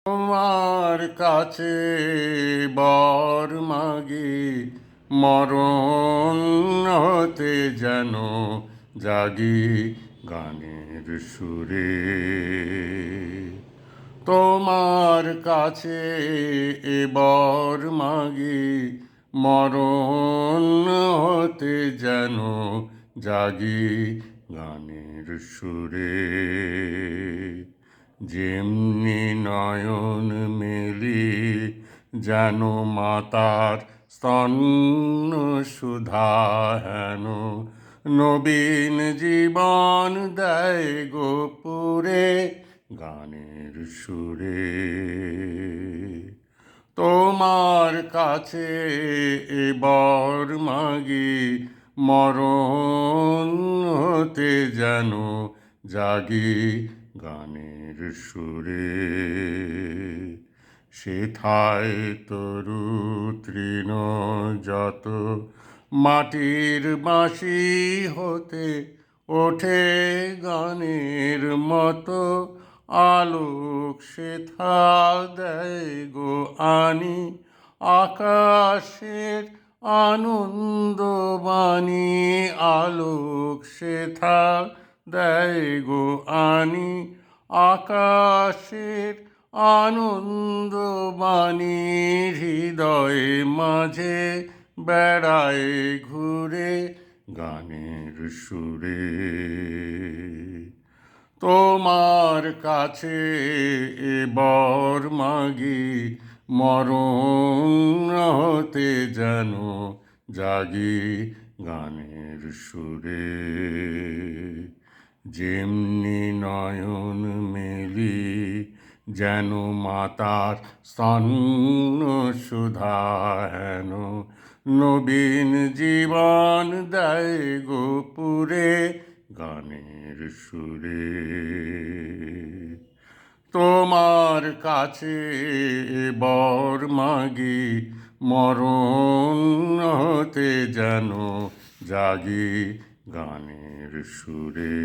তোমার কাছে বর মাগি, মরণ হতে যেন জাগি গানের সুরে। তোমার কাছে বর মাগি, মরণ হতে যেন জাগি গানের সুরে। যেমনি নয়ন মেলি যেন মাতার স্তন্য সুধা হেন, নবীন জীবন দেয় গোপুরে গানের সুরে। তোমার কাছে বর মাগি, মরণ হতে যেন জাগি গানের সুরে। সেথায় তরু তৃণ যত মাটির বাঁশি হতে ওঠে গানের মতো, আলোক সেথা দেয় গো আনি আকাশের আনন্দবাণী। আলোক সেথা দেয় গো আনি আকাশের আনন্দবাণী। হৃদয়ে মাঝে বেড়ায় ঘুরে গানের সুরে। তোমার কাছে বর মাগি, মরণ হতে যেন জাগি গানের সুরে। যেমনি নয়ন মেলি যেন মাতার স্তন্য সুধা হেন, নবীন জীবন দেয় গোপুরে গানের সুরে। তোমার কাছে বর মাগি, মরণ হতে যেন জাগি গানের সুরে।